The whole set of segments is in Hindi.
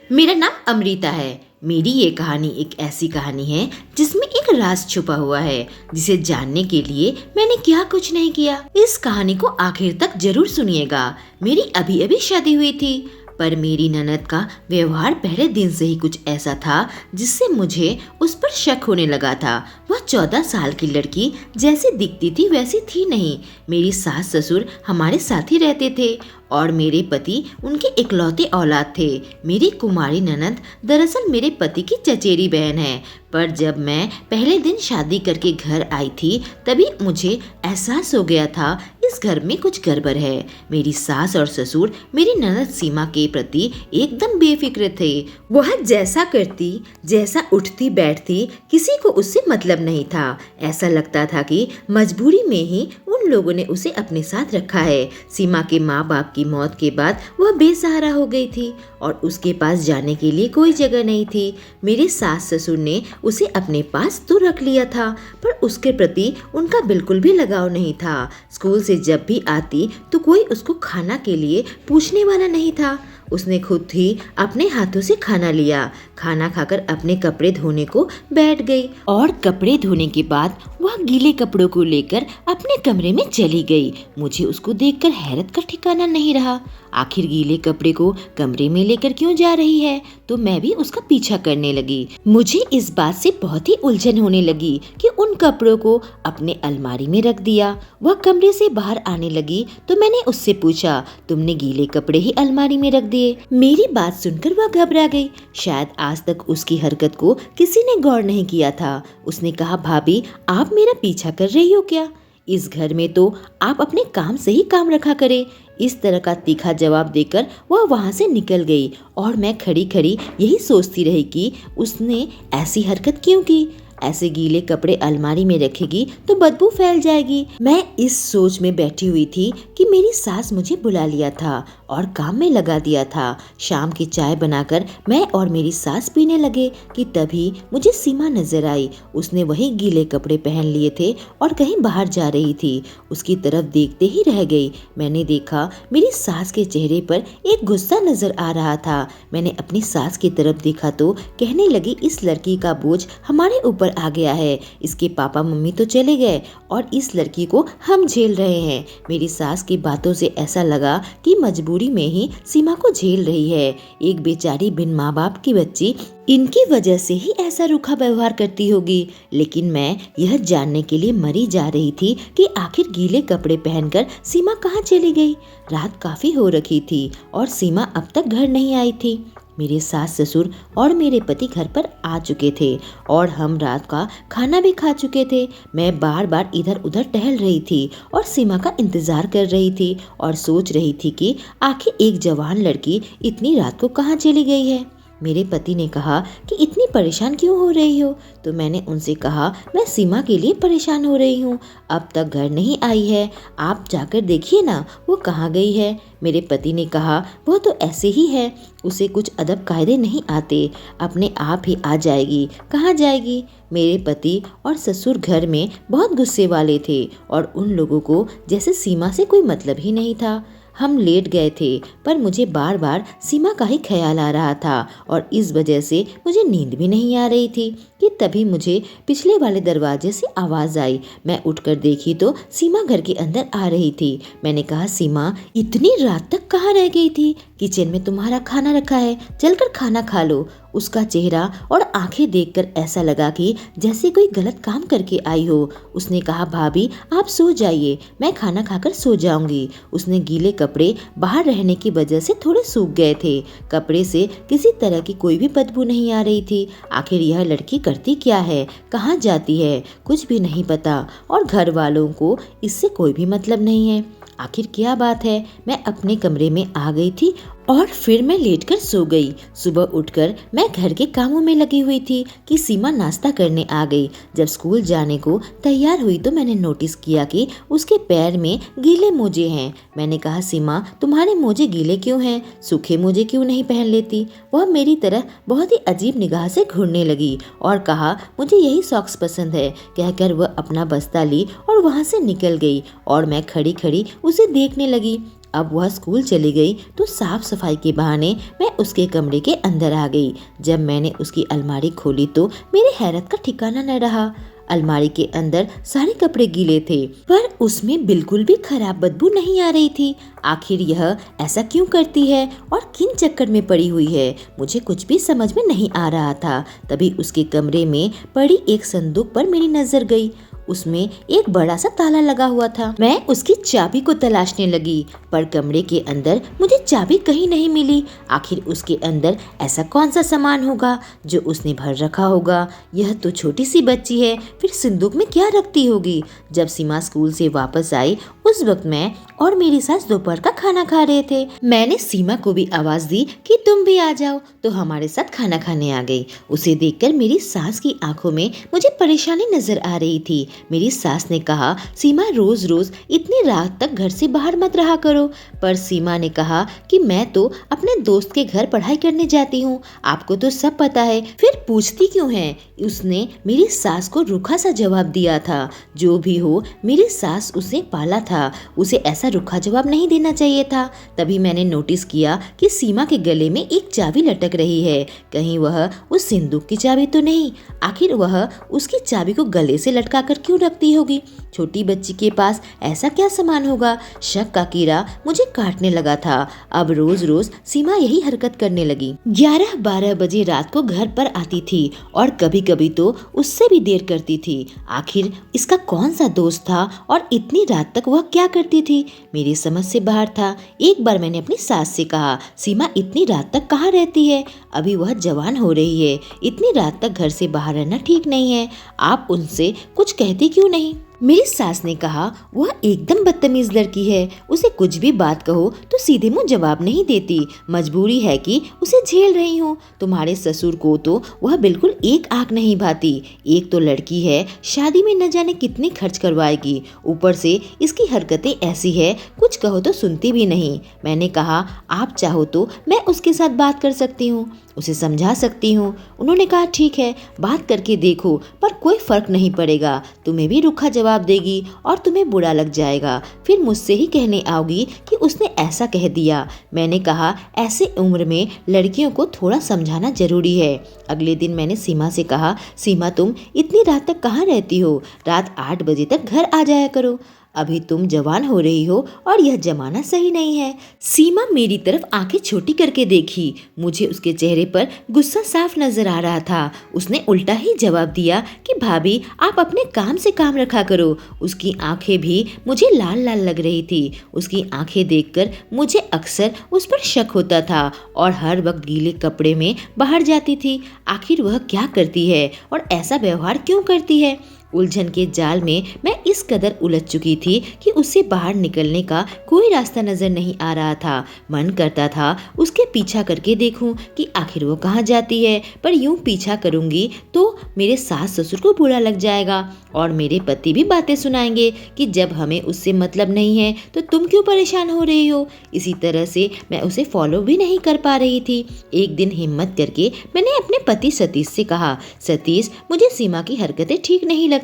मेरा नाम अमृता है। मेरी ये कहानी एक ऐसी कहानी है जिसमें एक राज छुपा हुआ है, जिसे जानने के लिए मैंने क्या कुछ नहीं किया। इस कहानी को आखिर तक जरूर सुनिएगा। मेरी अभी अभी शादी हुई थी, पर मेरी ननद का व्यवहार पहले दिन से ही कुछ ऐसा था जिससे मुझे उस पर शक होने लगा था। वह 14 साल की लड़की जैसी दिखती थी वैसी थी नहीं। मेरी सास ससुर हमारे साथ ही रहते थे और मेरे पति उनके इकलौते औलाद थे। मेरी कुमारी ननद दरअसल मेरे पति की चचेरी बहन है। पर जब मैं पहले दिन शादी करके घर आई थी, तभी मुझे एहसास हो गया था इस घर में कुछ गड़बड़ है। मेरी सास और ससुर मेरी ननद सीमा के प्रति एकदम बेफिक्र थे। वह जैसा करती, जैसा उठती बैठती, किसी को उससे मतलब नहीं था। ऐसा लगता था कि मजबूरी में ही उन लोगों ने उसे अपने साथ रखा है। सीमा के माँ बाप की मौत के बाद वह बेसहारा हो गई थी और उसके पास जाने के लिए कोई जगह नहीं थी। मेरे सास ससुर ने उसे अपने पास तो रख लिया था, पर उसके प्रति उनका बिल्कुल भी लगाव नहीं था। स्कूल से जब भी आती तो कोई उसको खाना के लिए पूछने वाला नहीं था। उसने खुद ही अपने हाथों से खाना लिया। खाना खाकर अपने कपड़े धोने को बैठ गई और कपड़े धोने के बाद वह गीले कपड़ों को लेकर अपने कमरे में चली गई। मुझे उसको देखकर हैरत का ठिकाना नहीं रहा। आखिर गीले कपड़े को कमरे में लेकर क्यों जा रही है? तो मैं भी उसका पीछा करने लगी। मुझे इस बात से बहुत ही उलझन होने लगी कि उन कपड़ों को अपने अलमारी में रख दिया। वह कमरे से बाहर आने लगी तो मैंने उससे पूछा, तुमने गीले कपड़े ही अलमारी में रख दिए? मेरी बात सुनकर वह घबरा गई। शायद आज तक उसकी हरकत को किसी ने गौर नहीं किया था। उसने कहा, भाभी आप मेरा पीछा कर रही हो क्या? इस घर में तो आप अपने काम से ही काम रखा करे। इस तरह का तीखा जवाब देकर वह वहाँ से निकल गई और मैं खड़ी खड़ी यही सोचती रही कि उसने ऐसी हरकत क्यों की। ऐसे गीले कपड़े अलमारी में रखेगी तो बदबू फैल जाएगी। मैं इस सोच में बैठी हुई थी कि मेरी सास मुझे बुला लिया था और काम में लगा दिया था। शाम की चाय बनाकर मैं और मेरी सास पीने लगे कि तभी मुझे सीमा नजर आई। उसने वही गीले कपड़े पहन लिए थे और कहीं बाहर जा रही थी। उसकी तरफ देखते ही रह गई। मैंने देखा मेरी सास के चेहरे पर एक गुस्सा नजर आ रहा था। मैंने अपनी सास की तरफ देखा तो कहने लगी, इस लड़की का बोझ हमारे ऊपर आ गया है। इसके पापा मम्मी तो चले गए और इस लड़की को हम झेल रहे हैं। मेरी सास की बातों से ऐसा लगा कि मजबूरी में ही सीमा को झेल रही है। एक बेचारी बिन माँ बाप की बच्ची इनकी वजह से ही ऐसा रूखा व्यवहार करती होगी। लेकिन मैं यह जानने के लिए मरी जा रही थी कि आखिर गीले कपड़े पहनकर सीमा कहाँ चली गई। रात काफी हो रखी थी और सीमा अब तक घर नहीं आई थी। मेरे सास ससुर और मेरे पति घर पर आ चुके थे और हम रात का खाना भी खा चुके थे। मैं बार बार इधर उधर टहल रही थी और सीमा का इंतजार कर रही थी और सोच रही थी कि आखिर एक जवान लड़की इतनी रात को कहाँ चली गई है। मेरे पति ने कहा कि इतनी परेशान क्यों हो रही हो? तो मैंने उनसे कहा, मैं सीमा के लिए परेशान हो रही हूँ। अब तक घर नहीं आई है, आप जाकर देखिए ना वो कहाँ गई है। मेरे पति ने कहा, वो तो ऐसे ही है, उसे कुछ अदब कायदे नहीं आते, अपने आप ही आ जाएगी। कहाँ जाएगी? मेरे पति और ससुर घर में बहुत गुस्से वाले थे और उन लोगों को जैसे सीमा से कोई मतलब ही नहीं था। हम लेट गए थे पर मुझे बार बार सीमा का ही ख्याल आ रहा था और इस वजह से मुझे नींद भी नहीं आ रही थी कि तभी मुझे पिछले वाले दरवाजे से आवाज़ आई। मैं उठकर देखी तो सीमा घर के अंदर आ रही थी। मैंने कहा, सीमा इतनी रात तक कहाँ रह गई थी? किचन में तुम्हारा खाना रखा है, चलकर खाना खा लो। उसका चेहरा और आंखें देखकर ऐसा लगा कि जैसे कोई गलत काम करके आई हो। उसने कहा, भाभी आप सो जाइए, मैं खाना खाकर सो जाऊंगी। उसने गीले कपड़े बाहर रहने की वजह से थोड़े सूख गए थे। कपड़े से किसी तरह की कोई भी बदबू नहीं आ रही थी। आखिर यह लड़की करती क्या है, कहाँ जाती है, कुछ भी नहीं पता और घर वालों को इससे कोई भी मतलब नहीं है। आखिर क्या बात है? मैं अपने कमरे में आ गई थी और फिर मैं लेटकर सो गई। सुबह उठकर मैं घर के कामों में लगी हुई थी कि सीमा नाश्ता करने आ गई। जब स्कूल जाने को तैयार हुई तो मैंने नोटिस किया कि उसके पैर में गीले मोजे हैं। मैंने कहा, सीमा तुम्हारे मोजे गीले क्यों हैं? सूखे मोजे क्यों नहीं पहन लेती? वह मेरी तरह बहुत ही अजीब निगाह से घूरने लगी और कहा, मुझे यही सॉक्स पसंद है। कहकर वह अपना बस्ता ली और वहाँ से निकल गई और मैं खड़ी खड़ी उसे देखने लगी। अब वह स्कूल चली गई तो साफ सफाई के बहाने मैं उसके कमरे के अंदर आ गई। जब मैंने उसकी अलमारी खोली तो मेरी हैरत का ठिकाना न रहा। अलमारी के अंदर सारे कपड़े गीले थे, पर उसमें बिल्कुल भी खराब बदबू नहीं आ रही थी। आखिर यह ऐसा क्यों करती है और किन चक्कर में पड़ी हुई है, मुझे कुछ भी समझ में नहीं आ रहा था। तभी उसके कमरे में पड़ी एक संदूक पर मेरी नजर गई। उसमें एक बड़ा सा ताला लगा हुआ था। मैं उसकी चाबी को तलाशने लगी, पर कमरे के अंदर मुझे चाबी कहीं नहीं मिली। आखिर उसके अंदर ऐसा कौन सा सामान होगा जो उसने भर रखा होगा। यह तो छोटी सी बच्ची है, फिर संदूक में क्या रखती होगी। जब सीमा स्कूल से वापस आई उस वक्त मैं और मेरी सास दोपहर का खाना खा रहे थे। मैंने सीमा को भी आवाज दी कि तुम भी आ जाओ, तो हमारे साथ खाना खाने आ गई। उसे देखकर मेरी सास की आंखों में मुझे परेशानी नजर आ रही थी। मेरी सास ने कहा, सीमा रोज रोज इतनी रात तक घर से बाहर मत रहा करो। पर सीमा ने कहा कि मैं तो अपने दोस्त के घर पढ़ाई करने जाती हूँ, आपको तो सब पता है, फिर पूछती क्यों है। उसने मेरी सास को रूखा सा जवाब दिया था। जो भी हो, मेरी सास उसे पाला था, उसे ऐसा रूखा जवाब नहीं देना चाहिए था। तभी मैंने नोटिस किया कि सीमा के गले में एक चाबी लटक रही है। कहीं वह उस सिंदूक की चाबी तो नहीं। आखिर वह उसकी चाबी को गले से लटका कर क्यों रखती होगी। छोटी बच्ची के पास ऐसा क्या सामान होगा। शक का कीड़ा मुझे काटने लगा था। अब रोज रोज सीमा यही हरकत करने लगी। 11-12 बजे रात को घर पर आती थी और कभी कभी तो उससे भी देर करती थी। आखिर इसका कौन सा दोस्त था और इतनी रात तक वह क्या करती थी, मेरी समझ से बाहर था। एक बार मैंने अपनी सास से कहा, सीमा इतनी रात तक कहाँ रहती है, अभी वह जवान हो रही है, इतनी रात तक घर से बाहर रहना ठीक नहीं है, आप उनसे कुछ कहती क्यों नहीं। मेरी सास ने कहा, वह एकदम बदतमीज लड़की है, उसे कुछ भी बात कहो तो सीधे मुंह जवाब नहीं देती, मजबूरी है कि उसे झेल रही हूँ। तुम्हारे ससुर को तो वह बिल्कुल एक आंख नहीं भाती। एक तो लड़की है, शादी में न जाने कितने खर्च करवाएगी, ऊपर से इसकी हरकतें ऐसी है, कुछ कहो तो सुनती भी नहीं। मैंने कहा, आप चाहो तो मैं उसके साथ बात कर सकती हूँ, उसे समझा सकती हूँ। उन्होंने कहा, ठीक है, बात करके देखो, पर कोई फर्क नहीं पड़ेगा, तुम्हें भी रूखा जवाब देगी और तुम्हें बुरा लग जाएगा, फिर मुझसे ही कहने आओगी कि उसने ऐसा कह दिया। मैंने कहा, ऐसे उम्र में लड़कियों को थोड़ा समझाना जरूरी है। अगले दिन मैंने सीमा से कहा, सीमा तुम इतनी रात तक कहाँ रहती हो, रात 8 बजे तक घर आ जाया करो, अभी तुम जवान हो रही हो और यह जमाना सही नहीं है। सीमा मेरी तरफ आंखें छोटी करके देखी। मुझे उसके चेहरे पर गुस्सा साफ नजर आ रहा था। उसने उल्टा ही जवाब दिया कि भाभी आप अपने काम से काम रखा करो। उसकी आंखें भी मुझे लाल लाल लग रही थी। उसकी आंखें देखकर मुझे अक्सर उस पर शक होता था और हर वक्त गीले कपड़े में बाहर जाती थी। आखिर वह क्या करती है और ऐसा व्यवहार क्यों करती है। उलझन के जाल में मैं इस कदर उलझ चुकी थी कि उससे बाहर निकलने का कोई रास्ता नजर नहीं आ रहा था। मन करता था उसके पीछा करके देखूं कि आखिर वो कहाँ जाती है, पर यूं पीछा करूंगी तो मेरे सास ससुर को बुरा लग जाएगा और मेरे पति भी बातें सुनाएंगे कि जब हमें उससे मतलब नहीं है तो तुम क्यों परेशान हो रही हो। इसी तरह से मैं उसे फॉलो भी नहीं कर पा रही थी। एक दिन हिम्मत करके मैंने अपने पति सतीश से कहा, सतीश मुझे सीमा की हरकतें ठीक नहीं लगती,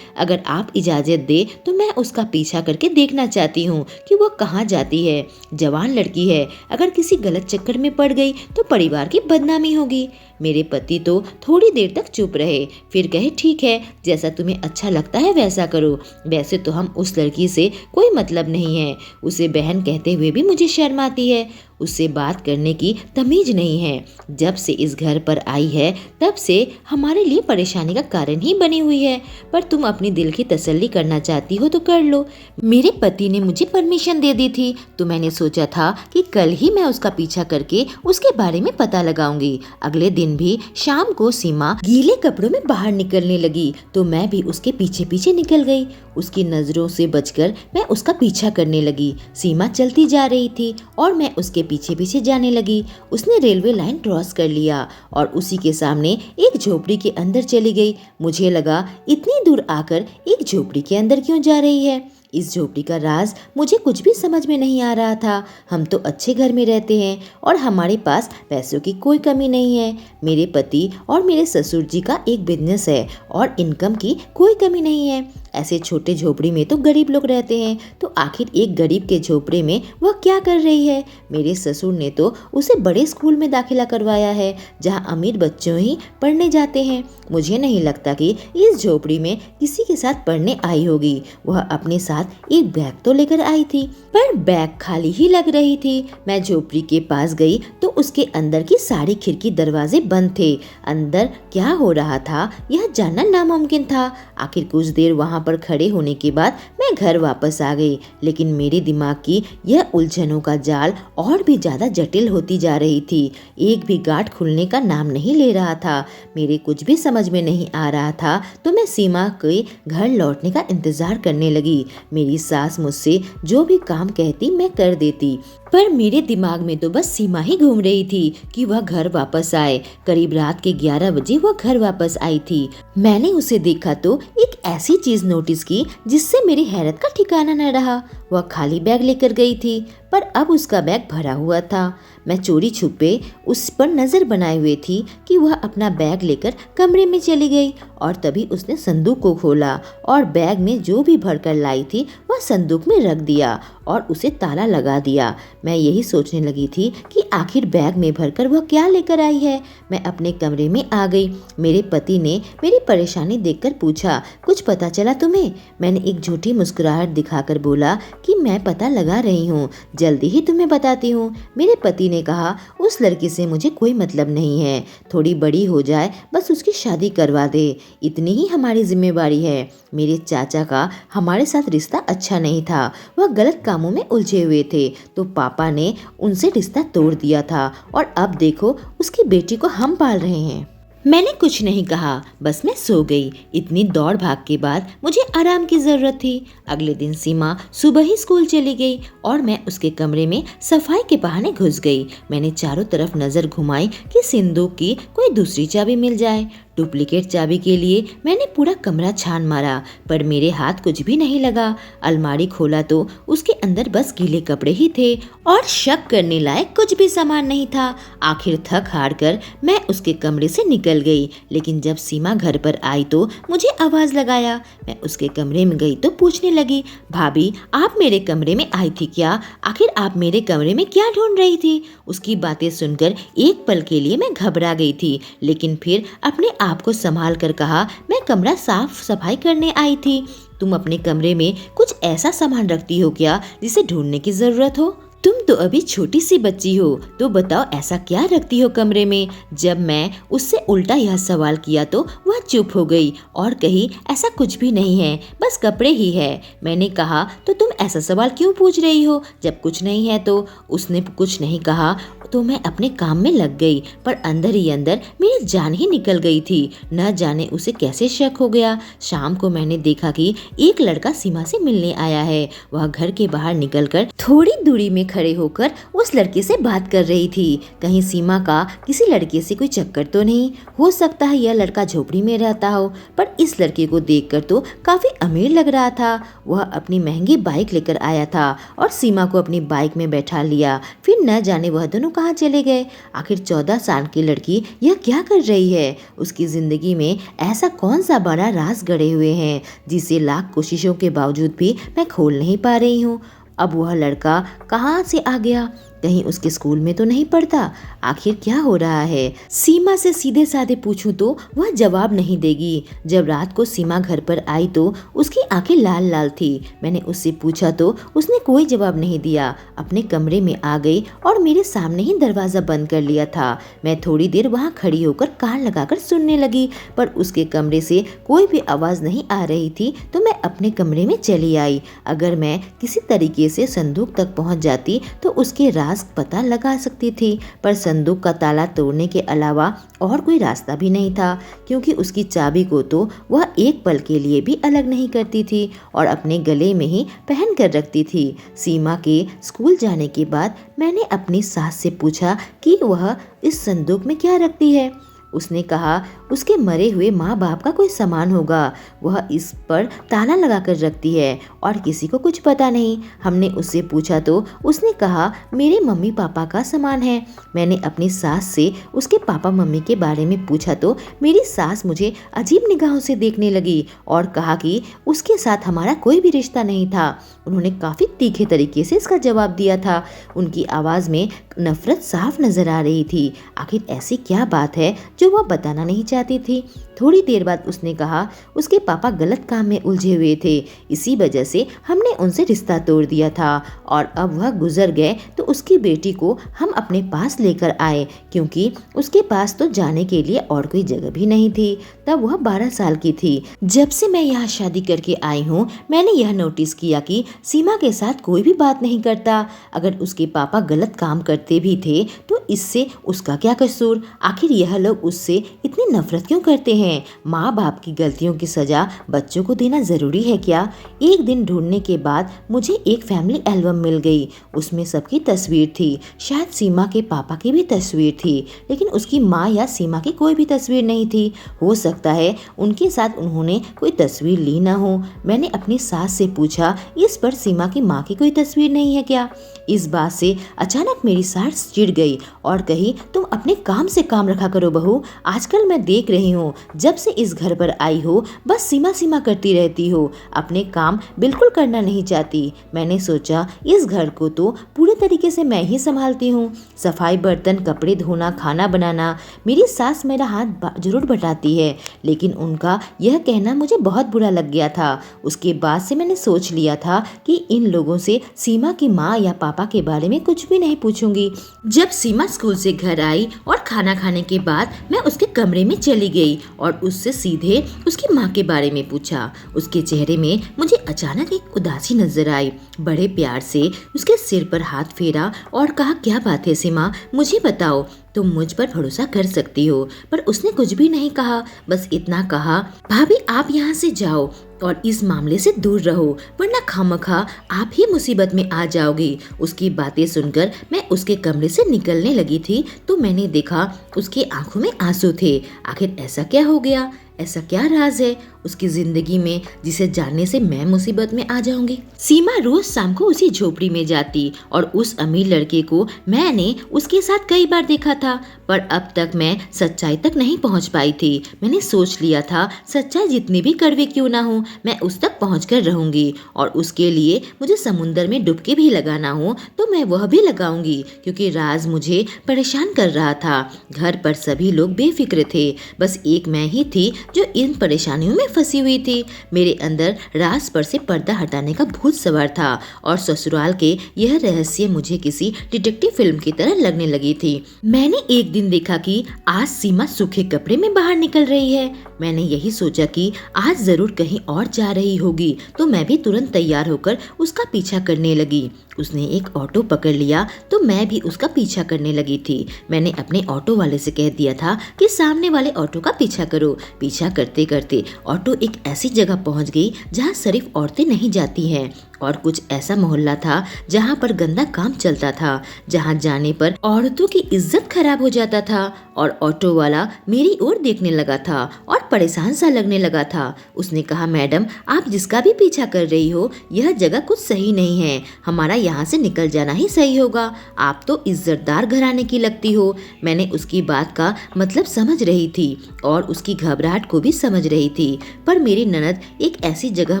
अगर आप इजाजत दे तो मैं उसका पीछा करके देखना चाहती हूँ कि वो कहाँ जाती है। जवान लड़की है, अगर किसी गलत चक्कर में पड़ गई तो परिवार की बदनामी होगी। मेरे पति तो थोड़ी देर तक चुप रहे, फिर कहे, ठीक है, जैसा तुम्हें अच्छा लगता है वैसा करो। वैसे तो हम उस लड़की से कोई मतलब नहीं है, उसे बहन कहते हुए भी मुझे शर्म आती है, उससे बात करने की तमीज नहीं है। जब से इस घर पर आई है तब से हमारे लिए परेशानी का कारण ही बनी हुई है, पर तुम अपनी दिल की तसल्ली करना चाहती हो तो कर लो। मेरे पति ने मुझे परमिशन दे दी थी तो मैंने सोचा था कि कल ही मैं उसका पीछा करके उसके बारे में पता लगाऊंगी। अगले दिन भी शाम को सीमा गीले कपड़ों में बाहर निकलने लगी तो मैं भी उसके पीछे पीछे निकल गई। उसकी नजरों से बचकर मैं उसका पीछा करने लगी। सीमा चलती जा रही थी और मैं उसके पीछे पीछे जाने लगी। उसने रेलवे लाइन क्रॉस कर लिया और उसी के सामने एक झोपड़ी के अंदर चली गई। मुझे लगा इतनी दूर आकर एक झोपड़ी के अंदर क्यों जा रही है। इस झोपड़ी का राज मुझे कुछ भी समझ में नहीं आ रहा था। हम तो अच्छे घर में रहते हैं और हमारे पास पैसों की कोई कमी नहीं है। मेरे पति और मेरे ससुर जी का एक बिजनेस है और इनकम की कोई कमी नहीं है। ऐसे छोटे झोपड़ी में तो गरीब लोग रहते हैं, तो आखिर एक गरीब के झोपड़े में वह क्या कर रही है? मेरे ससुर ने तो उसे बड़े स्कूल में दाखिला करवाया है जहां अमीर बच्चों ही पढ़ने जाते हैं। मुझे नहीं लगता कि इस झोपड़ी में किसी के साथ पढ़ने आई होगी। वह अपने साथ एक बैग तो लेकर आई थी, पर बैग खाली ही लग रही थी। मैं झोपड़ी के पास गई तो उसके अंदर की सारी खिड़की दरवाजे बंद थे। अंदर क्या हो रहा था यह जानना नामुमकिन था। आखिर कुछ देर वहां पर खड़े होने के बाद मैं घर वापस आ गई, लेकिन मेरे दिमाग की यह उलझनों का जाल और भी ज्यादा जटिल होती जा रही थी। एक भी गांठ खुलने का नाम नहीं ले रहा था। मेरे कुछ भी समझ में नहीं आ रहा था, तो मैं सीमा के घर लौटने का इंतजार करने लगी। मेरी सास मुझसे जो भी काम कहती मैं कर देती, पर मेरे दिमाग में तो बस सीमा ही घूम रही थी कि वह घर वापस आए। करीब रात के 11 बजे वह घर वापस आई थी। मैंने उसे देखा तो एक ऐसी चीज नोटिस की जिससे मेरी हैरत का ठिकाना न रहा। वह खाली बैग लेकर गई थी, पर अब उसका बैग भरा हुआ था। मैं चोरी छुपे उस पर नजर बनाए हुए थी कि वह अपना बैग लेकर कमरे में चली गई, और तभी उसने संदूक को खोला और बैग में जो भी भरकर लाई थी वह संदूक में रख दिया और उसे ताला लगा दिया। मैं यही सोचने लगी थी कि आखिर बैग में भरकर वह क्या लेकर आई है। मैं अपने कमरे में आ गई। मेरे पति ने मेरी परेशानी देखकर पूछा, कुछ पता चला तुम्हें? मैंने एक झूठी मुस्कुराहट दिखाकर बोला कि मैं पता लगा रही हूँ, जल्दी ही तुम्हें बताती हूँ। मेरे पति ने कहा, उस लड़की से मुझे कोई मतलब नहीं है, थोड़ी बड़ी हो जाए बस उसकी शादी करवा दे, इतनी ही हमारी जिम्मेवारी है। मेरे चाचा का हमारे साथ रिश्ता अच्छा नहीं था, वह गलत कामों में उलझे हुए थे, तो पापा ने उनसे रिश्ता तोड़ दिया था और अब देखो उसकी बेटी को हम पाल रहे हैं। मैंने कुछ नहीं कहा, बस मैं सो गई। इतनी दौड़ भाग के बाद मुझे आराम की जरूरत थी। अगले दिन सीमा सुबह ही स्कूल चली गई और मैं उसके कमरे में सफाई के बहाने घुस गई। मैंने चारों तरफ नजर घुमाई कि संदूक की कोई दूसरी चाबी मिल जाए। डुप्लीकेट चाबी के लिए मैंने पूरा कमरा छान मारा, पर मेरे हाथ कुछ भी नहीं लगा। अलमारी खोला तो उसके अंदर बस गीले कपड़े ही थे और शक करने लायक कुछ भी सामान नहीं था। आखिर थक हार कर मैं उसके कमरे से निकल गई, लेकिन जब सीमा घर पर आई तो मुझे आवाज लगाया। मैं उसके कमरे में गई तो पूछने लगी, भाभी आप मेरे कमरे में आई थी क्या? आखिर आप मेरे कमरे में क्या ढूंढ रही थी? उसकी बातें सुनकर एक पल के लिए मैं घबरा गई थी, लेकिन फिर अपने आपको संभाल कर कहा, मैं कमरा साफ सफाई करने आई थी। तुम अपने कमरे में कुछ ऐसा सामान रखती हो क्या जिसे ढूंढने की जरूरत हो? तुम तो अभी छोटी सी बच्ची हो, तो बताओ ऐसा क्या रखती हो कमरे में? जब मैं उससे उल्टा यह सवाल किया तो वह चुप हो गई और कही, ऐसा कुछ भी नहीं है, बस कपड़े ही है। मैंने कहा, तो तुम ऐसा सवाल क्यों पूछ रही हो जब कुछ नहीं है? तो उसने कुछ नहीं कहा तो मैं अपने काम में लग गई, पर अंदर ही अंदर मेरी जान ही निकल गई थी। न जाने उसे कैसे शक हो गया। शाम को मैंने देखा कि एक लड़का सीमा से मिलने आया है। वह घर के बाहर निकलकर थोड़ी दूरी में खड़े होकर उस लड़के से बात कर रही थी। कहीं सीमा का किसी लड़के से कोई चक्कर तो नहीं? हो सकता है यह लड़का झोपड़ी में रहता हो, पर इस लड़के को देखकर तो काफी अमीर लग रहा था। वह अपनी महंगी बाइक लेकर आया था और सीमा को अपनी बाइक में बैठा लिया। फिर न जाने वह दोनों कहाँ चले गए। आखिर 14 साल की लड़की यह क्या कर रही है? उसकी जिंदगी में ऐसा कौन सा बड़ा राज गड़े हुए हैं जिसे लाख कोशिशों के बावजूद भी मैं खोल नहीं पा रही हूँ। अब वह लड़का कहाँ से आ गया? कहीं उसके स्कूल में तो नहीं पढ़ता? आखिर क्या हो रहा है? सीमा से सीधे साधे पूछूं तो वह जवाब नहीं देगी। जब रात को सीमा घर पर आई तो उसकी आंखें लाल लाल थी। मैंने उससे पूछा तो उसने कोई जवाब नहीं दिया। अपने कमरे में आ गई और मेरे सामने ही दरवाजा बंद कर लिया था। मैं थोड़ी देर वहाँ खड़ी होकर कान लगाकर सुनने लगी, पर उसके कमरे से कोई भी आवाज नहीं आ रही थी, तो मैं अपने कमरे में चली आई। अगर मैं किसी तरीके से संदूक तक पहुँच जाती तो उसके राज पता लगा सकती थी, पर संदूक का ताला तोड़ने के अलावा और कोई रास्ता भी नहीं था, क्योंकि उसकी चाबी को तो वह एक पल के लिए भी अलग नहीं करती थी और अपने गले में ही पहन कर रखती थी। सीमा के स्कूल जाने के बाद मैंने अपनी सास से पूछा कि वह इस संदूक में क्या रखती है। उसने कहा उसके मरे हुए माँ बाप का कोई सामान होगा, वह इस पर ताला लगा कर रखती है और किसी को कुछ पता नहीं। हमने उससे पूछा तो उसने कहा मेरे मम्मी पापा का सामान है। मैंने अपनी सास से उसके पापा मम्मी के बारे में पूछा तो मेरी सास मुझे अजीब निगाहों से देखने लगी और कहा कि उसके साथ हमारा कोई भी रिश्ता नहीं था। उन्होंने काफ़ी तीखे तरीके से इसका जवाब दिया था। उनकी आवाज़ में नफरत साफ नजर आ रही थी। आखिर ऐसी क्या बात है जो वह बताना नहीं चाहती थी। थोड़ी देर बाद उसने कहा उसके पापा गलत काम में उलझे हुए थे, इसी वजह से हमने उनसे रिश्ता तोड़ दिया था और अब वह गुजर गए तो उसकी बेटी को हम अपने पास लेकर आए, क्योंकि उसके पास तो जाने के लिए और कोई जगह भी नहीं थी। तब वह 12 साल की थी। जब से मैं यहाँ शादी करके आई हूँ मैंने यह नोटिस किया कि सीमा के साथ कोई भी बात नहीं करता। अगर उसके पापा गलत काम करते भी थे तो इससे उसका क्या कसूर? आखिर यह लोग उससे इतनी नफरत क्यों करते हैं? माँ बाप की गलतियों की सजा बच्चों को देना जरूरी है क्या? एक दिन ढूंढने के बाद मुझे एक फैमिली एल्बम मिल गई। उसमें सबकी तस्वीर थी। शायद सीमा के पापा की भी तस्वीर थी, लेकिन उसकी माँ या सीमा की कोई भी तस्वीर नहीं थी। हो सकता है उनके साथ उन्होंने कोई तस्वीर ली ना हो। मैंने अपनी सास से पूछा इस पर सीमा की माँ की कोई तस्वीर नहीं है क्या? इस बात से अचानक मेरी सास चिढ़ गई और कही तुम अपने काम से काम रखा करो बहू। आजकल मैं देख रही हूँ जब से इस घर पर आई हो बस सीमा सीमा करती रहती हो, अपने काम बिल्कुल करना नहीं चाहती। मैंने सोचा इस घर को तो पूरे तरीके से मैं ही संभालती हूँ। सफाई, बर्तन, कपड़े धोना, खाना बनाना, मेरी सास मेरा हाथ जरूर बटाती है, लेकिन उनका यह कहना मुझे बहुत बुरा लग गया था। उसके बाद से मैंने सोच लिया था कि इन लोगों से सीमा की माँ या पापा के बारे में कुछ भी नहीं पूछूंगी। जब सीमा स्कूल से घर आई और खाना खाने के बाद मैं उसके कमरे में चली गई और उससे सीधे उसकी माँ के बारे में पूछा। उसके चेहरे में मुझे अचानक एक उदासी नजर आई। बड़े प्यार से उसके सिर पर हाथ फेरा और कहा क्या बात है सीमा, मुझे बताओ, तुम मुझ पर भरोसा कर सकती हो। पर उसने कुछ भी नहीं कहा, बस इतना कहा भाभी आप यहाँ से जाओ और इस मामले से दूर रहो, वरना खामखा आप ही मुसीबत में आ जाओगी। उसकी बातें सुनकर मैं उसके कमरे से निकलने लगी थी तो मैंने देखा उसकी आंखों में आंसू थे। आखिर ऐसा क्या हो गया? ऐसा क्या राज है उसकी जिंदगी में जिसे जानने से मैं मुसीबत में आ जाऊंगी? सीमा रोज शाम को उसी झोपड़ी में जाती और उस अमीर लड़के को मैंने उसके साथ कई बार देखा था, पर अब तक मैं सच्चाई तक नहीं पहुंच पाई थी। मैंने सोच लिया था सच्चाई जितनी भी कड़वी क्यों ना हो मैं उस तक पहुँच कर रहूंगी, और उसके लिए मुझे समुंदर में डुबकी भी लगाना हो तो मैं वह भी लगाऊंगी, क्योंकि राज मुझे परेशान कर रहा था। घर पर सभी लोग बेफिक्र थे, बस एक मैं ही थी जो इन परेशानियों में फंसी हुई थी। मेरे अंदर राज पर से पर्दा हटाने का भूत सवार था और ससुराल के यह रहस्य मुझे किसी डिटेक्टिव फिल्म की तरह लगने लगी थी। मैंने एक दिन देखा कि आज सीमा सूखे कपड़े में बाहर निकल रही है। मैंने यही सोचा कि आज जरूर कहीं और जा रही होगी, तो मैं भी तुरंत तैयार होकर उसका पीछा करने लगी। उसने एक ऑटो पकड़ लिया तो मैं भी उसका पीछा करने लगी थी। मैंने अपने ऑटो वाले से कह दिया था कि सामने वाले ऑटो का पीछा करो। पीछा करते करते ऑटो एक ऐसी जगह पहुंच गई जहां सिर्फ औरतें नहीं जाती हैं, और कुछ ऐसा मोहल्ला था जहां पर गंदा काम चलता था, जहां जाने पर औरतों की इज्जत खराब हो जाता था। और ऑटो वाला मेरी ओर देखने लगा था और परेशान सा लगने लगा था। उसने कहा मैडम आप जिसका भी पीछा कर रही हो यह जगह कुछ सही नहीं है, हमारा यहाँ से निकल जाना ही सही होगा। आप तो इज्जतदार घराने की लगती हो। मैंने उसकी बात का मतलब समझ रही थी और उसकी घबराहट को भी समझ रही थी, पर मेरी ननद एक ऐसी जगह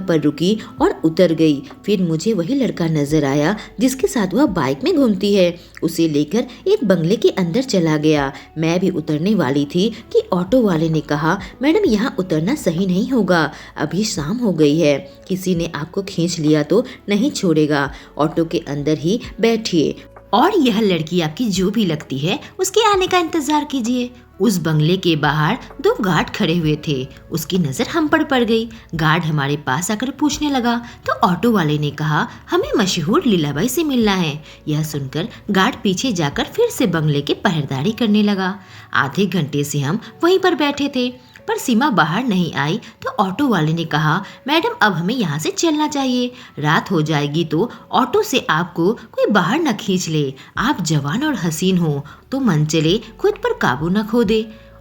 पर रुकी और उतर गई। फिर मुझे वही लड़का नजर आया जिसके साथ वह बाइक में घूमती है। उसे लेकर एक बंगले के अंदर चला गया। मैं भी उतरने वाली थी कि ऑटो वाले ने कहा मैडम यहाँ उतरना सही नहीं होगा, अभी शाम हो गई है, किसी ने आपको खींच लिया तो नहीं छोड़ेगा, ऑटो के अंदर ही बैठिए और यह लड़की आपकी जो भी लगती है उसके आने का इंतजार कीजिए। उस बंगले के बाहर 2 गार्ड खड़े हुए थे। उसकी नजर हम पर पड़ गई। गार्ड हमारे पास आकर पूछने लगा तो ऑटो वाले ने कहा हमें मशहूर लीलाबाई से मिलना है। यह सुनकर गार्ड पीछे जाकर फिर से बंगले के पहरेदारी करने लगा। आधे घंटे से हम वहीं पर बैठे थे पर सीमा बाहर नहीं आई तो ऑटो वाले ने कहा मैडम अब हमें यहाँ से चलना चाहिए, रात हो जाएगी तो ऑटो से आपको कोई बाहर न खींच ले। आप जवान और हसीन हो तो मन चले खुद पर काबू न खो दे।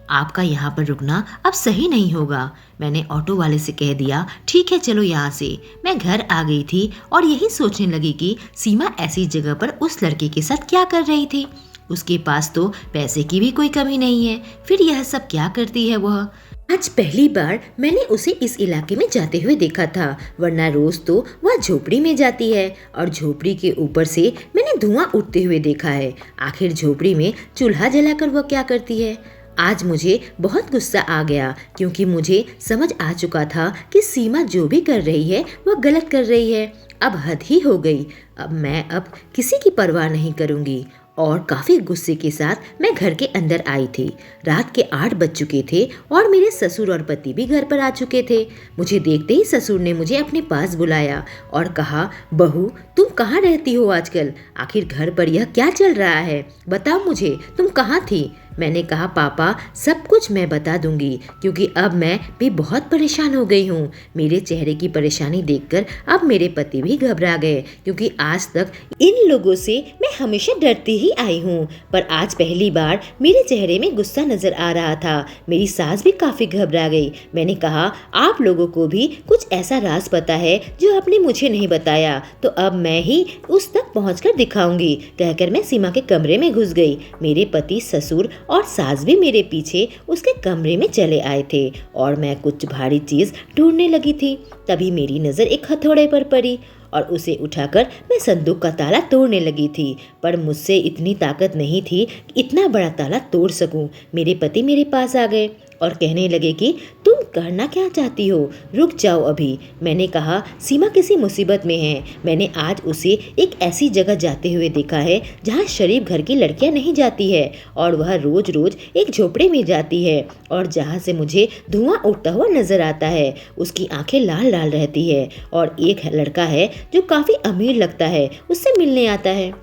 आपका यहाँ पर रुकना अब सही नहीं होगा। मैंने ऑटो वाले से कह दिया, ठीक है चलो यहाँ से। मैं घर आ गई थी और यही सोचने लगी कि सीमा ऐसी जगह पर उस लड़के के साथ क्या कर रही थी। उसके पास तो पैसे की भी कोई कमी नहीं है, फिर यह सब क्या करती है वह। आज पहली बार मैंने उसे इस इलाके में जाते हुए देखा था, वरना रोज तो वह झोपड़ी में जाती है और झोपड़ी के ऊपर से मैंने धुआं उठते हुए देखा है। आखिर झोपड़ी में चूल्हा जलाकर वह क्या करती है। आज मुझे बहुत गुस्सा आ गया क्योंकि मुझे समझ आ चुका था कि सीमा जो भी कर रही है वह गलत कर रही है। अब हद ही हो गई। अब किसी की परवाह नहीं करूंगी। और काफी गुस्से के साथ मैं घर के अंदर आई थी। रात के 8 बज चुके थे और मेरे ससुर और पति भी घर पर आ चुके थे। मुझे देखते ही ससुर ने मुझे अपने पास बुलाया और कहा, बहू तुम कहाँ रहती हो आजकल? आखिर घर पर यह क्या चल रहा है? बताओ मुझे, तुम कहाँ थी? मैंने कहा, पापा सब कुछ मैं बता दूंगी क्योंकि अब मैं भी बहुत परेशान हो गई हूँ। मेरे चेहरे की परेशानी देखकर अब मेरे पति भी घबरा गए क्योंकि आज तक इन लोगों से मैं हमेशा डरती ही आई हूँ, पर आज पहली बार मेरे चेहरे में गुस्सा नजर आ रहा था। मेरी सास भी काफी घबरा गई। मैंने कहा, आप लोगों को भी कुछ ऐसा राज पता है जो आपने मुझे नहीं बताया, तो अब मैं ही उस तक पहुँच दिखाऊंगी। कहकर मैं सीमा के कमरे में घुस गई। मेरे पति, ससुर और सास भी मेरे पीछे उसके कमरे में चले आए थे और मैं कुछ भारी चीज ढूंढने लगी थी। तभी मेरी नजर एक हथौड़े पर पड़ी और उसे उठाकर मैं संदूक का ताला तोड़ने लगी थी, पर मुझसे इतनी ताकत नहीं थी कि इतना बड़ा ताला तोड़ सकूं। मेरे पति मेरे पास आ गए और कहने लगे कि तुम करना क्या चाहती हो, रुक जाओ अभी। मैंने कहा, सीमा किसी मुसीबत में है। मैंने आज उसे एक ऐसी जगह जाते हुए देखा है जहाँ शरीफ घर की लड़कियाँ नहीं जाती है और वह रोज रोज एक झोपड़े में जाती है और जहाँ से मुझे धुआं उठता हुआ नजर आता है। उसकी आंखें लाल लाल रहती है और एक लड़का है जो काफी अमीर लगता है, उससे मिलने आता है।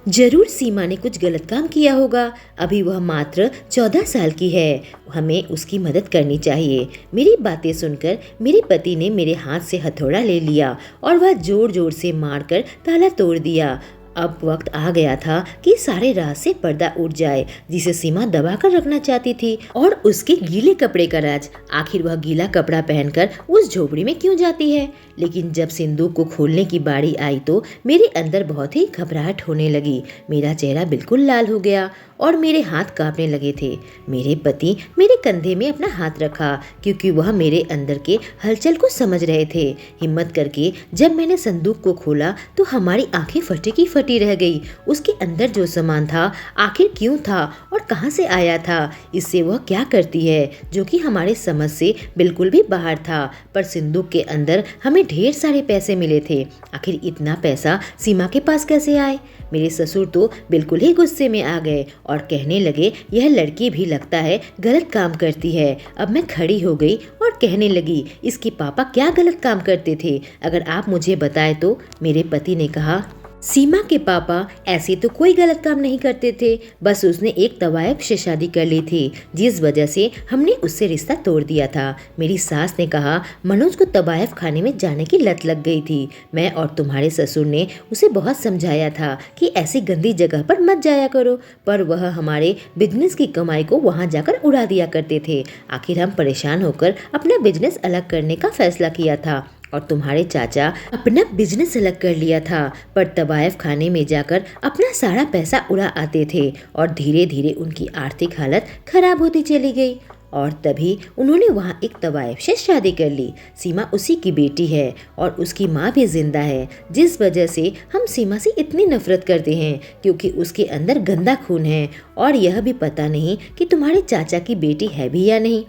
जरूर सीमा ने कुछ गलत काम किया होगा। अभी वह मात्र 14 साल की है। हमें उसकी मदद करनी चाहिए। मेरी बातें सुनकर मेरे पति ने मेरे हाथ से हथौड़ा ले लिया और वह जोर जोर से मारकर ताला तोड़ दिया। अब वक्त आ गया था कि सारे राज से पर्दा उठ जाए जिसे सीमा दबा कर रखना चाहती थी, और उसके गीले कपड़े का राज। आखिर वह गीला कपड़ा पहनकर उस झोपड़ी में क्यों जाती है? लेकिन जब सिंदूक को खोलने की बारी आई तो मेरे अंदर बहुत ही घबराहट होने लगी। मेरा चेहरा बिल्कुल लाल हो गया और मेरे हाथ कांपने लगे थे। मेरे पति मेरे कंधे में अपना हाथ रखा क्योंकि वह मेरे अंदर के हलचल को समझ रहे थे। हिम्मत करके जब मैंने संदूक को खोला तो हमारी आंखें फटी की फटी रह गई। उसके अंदर जो सामान था आखिर क्यों था और कहां से आया था? इससे वह क्या करती है, जो कि हमारे समझ से बिल्कुल भी बाहर था। पर संदूक के अंदर हमें ढेर सारे पैसे मिले थे। आखिर इतना पैसा सीमा के पास कैसे आए? मेरे ससुर तो बिल्कुल ही गुस्से में आ गए और कहने लगे, यह लड़की भी लगता है गलत काम करती है। अब मैं खड़ी हो गई और कहने लगी, इसके पापा क्या गलत काम करते थे? अगर आप मुझे बताएं तो। मेरे पति ने कहा, सीमा के पापा ऐसे तो कोई गलत काम नहीं करते थे, बस उसने एक तवायफ से शादी कर ली थी जिस वजह से हमने उससे रिश्ता तोड़ दिया था। मेरी सास ने कहा, मनोज को तवायफ खाने में जाने की लत लग गई थी। मैं और तुम्हारे ससुर ने उसे बहुत समझाया था कि ऐसी गंदी जगह पर मत जाया करो, पर वह हमारे बिजनेस की कमाई को वहाँ जाकर उड़ा दिया करते थे। आखिर हम परेशान होकर अपना बिजनेस अलग करने का फैसला किया था और तुम्हारे चाचा अपना बिजनेस अलग कर लिया था, पर तवायफ खाने में जाकर अपना सारा पैसा उड़ा आते थे और धीरे धीरे उनकी आर्थिक हालत खराब होती चली गई। और तभी उन्होंने वहाँ एक तवायफ से शादी कर ली। सीमा उसी की बेटी है और उसकी माँ भी जिंदा है, जिस वजह से हम सीमा से इतनी नफरत करते हैं क्योंकि उसके अंदर गंदा खून है। और यह भी पता नहीं कि तुम्हारे चाचा की बेटी है भी या नहीं।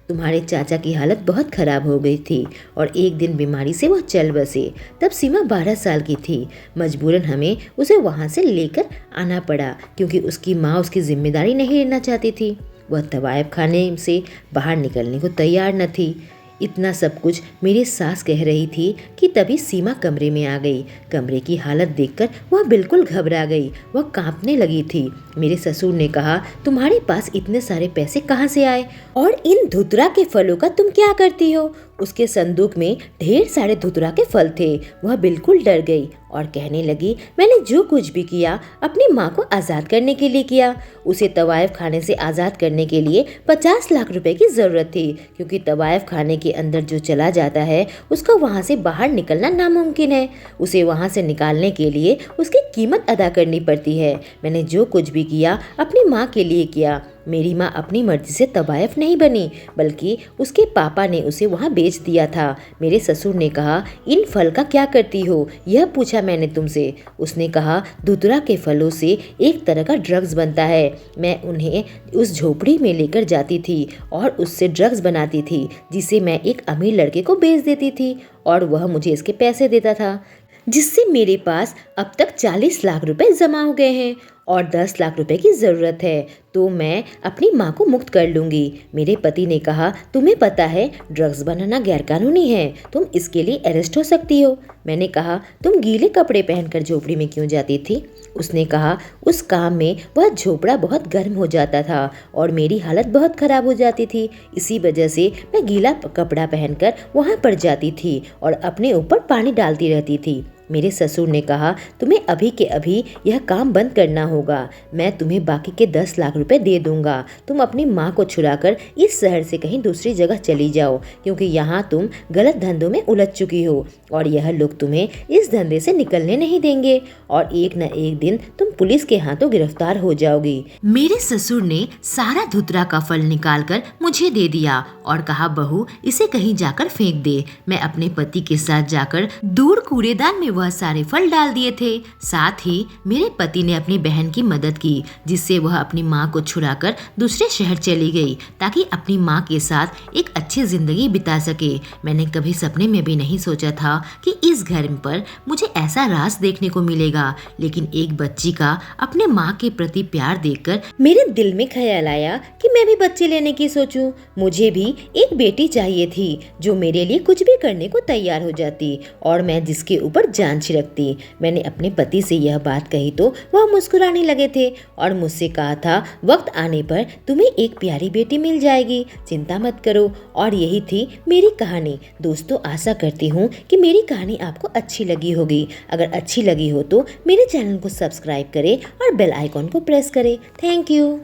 तुम्हारे चाचा की हालत बहुत खराब हो गई थी और एक दिन बीमारी से वह चल बसे। तब सीमा 12 साल की थी। मजबूरन हमें उसे वहाँ से लेकर आना पड़ा क्योंकि उसकी माँ उसकी जिम्मेदारी नहीं लेना चाहती थी। वह तवायफ खाने से बाहर निकलने को तैयार न थी। इतना सब कुछ मेरी सास कह रही थी कि तभी सीमा कमरे में आ गई। कमरे की हालत देखकर वह बिल्कुल घबरा गई, वह कांपने लगी थी। मेरे ससुर ने कहा, तुम्हारे पास इतने सारे पैसे कहाँ से आए और इन धुतरा के फलों का तुम क्या करती हो? उसके संदूक में ढेर सारे धुतरा के फल थे। वह बिल्कुल डर गई और कहने लगी, मैंने जो कुछ भी किया अपनी माँ को आज़ाद करने के लिए किया। उसे तवायफ खाने से आज़ाद करने के लिए 50 लाख रुपए की ज़रूरत थी, क्योंकि तवायफ खाने के अंदर जो चला जाता है उसका वहाँ से बाहर निकलना नामुमकिन है। उसे वहाँ से निकालने के लिए उसकी कीमत अदा करनी पड़ती है। मैंने जो कुछ भी किया अपनी माँ के लिए किया। मेरी माँ अपनी मर्जी से तवायफ नहीं बनी, बल्कि उसके पापा ने उसे वहाँ बेच दिया था। मेरे ससुर ने कहा, इन फल का क्या करती हो, यह पूछा मैंने तुमसे। उसने कहा, धुतरा के फलों से एक तरह का ड्रग्स बनता है। मैं उन्हें उस झोपड़ी में लेकर जाती थी और उससे ड्रग्स बनाती थी, जिसे मैं एक अमीर लड़के को बेच देती थी और वह मुझे इसके पैसे देता था, जिससे मेरे पास अब तक 40 लाख रुपए जमा हो गए हैं और 10 लाख रुपए की ज़रूरत है, तो मैं अपनी माँ को मुक्त कर लूँगी। मेरे पति ने कहा, तुम्हें पता है ड्रग्स बनाना गैरकानूनी है, तुम इसके लिए अरेस्ट हो सकती हो। मैंने कहा, तुम गीले कपड़े पहनकर झोपड़ी में क्यों जाती थी? उसने कहा, उस काम में वह झोपड़ा बहुत गर्म हो जाता था और मेरी हालत बहुत ख़राब हो जाती थी। इसी वजह से मैं गीला कपड़ा पहनकर वहाँ पर जाती थी और अपने ऊपर पानी डालती रहती थी। मेरे ससुर ने कहा, तुम्हें अभी के अभी यह काम बंद करना होगा। मैं तुम्हें बाकी के 10 लाख रुपए दे दूंगा। तुम अपनी माँ को छुड़ाकर इस शहर से कहीं दूसरी जगह चली जाओ, क्योंकि यहाँ तुम गलत धंधों में उलझ चुकी हो और यह लोग तुम्हें इस धंधे से निकलने नहीं देंगे और एक न एक दिन तुम पुलिस के हाथों गिरफ्तार हो जाओगी। मेरे ससुर ने सारा धुतरा का फल निकालकर मुझे दे दिया और कहा, बहू इसे कहीं जाकर फेंक दे। मैं अपने पति के साथ जाकर दूर कूड़ेदान में वह सारे फल डाल दिए थे। साथ ही मेरे पति ने अपनी बहन की मदद की, जिससे वह अपनी माँ को छुड़ाकर दूसरे शहर चली गई, ताकि अपनी माँ के साथ एक अच्छी जिंदगी बिता सके। मैंने कभी सपने में भी नहीं सोचा था कि इस घर पर मुझे ऐसा राज देखने को मिलेगा, लेकिन एक बच्ची का अपने माँ के प्रति प्यार देखकर मेरे दिल में ख्याल आया कि मैं भी बच्चे लेने की सोचूं। मुझे भी एक बेटी चाहिए थी जो मेरे लिए कुछ भी करने को तैयार हो जाती और मैं जिसके ऊपर जान छिड़कती। मैंने अपने पति से यह बात कही तो वह मुस्कुराने लगे थे और मुझसे कहा था, वक्त आने पर तुम्हें एक प्यारी बेटी मिल जाएगी, चिंता मत करो। और यही थी मेरी कहानी। दोस्तों, आशा करती हूँ कि मेरी कहानी आपको अच्छी लगी होगी। अगर अच्छी लगी हो तो मेरे चैनल को सब्सक्राइब करें और बेल आइकॉन को प्रेस करें। Thank you.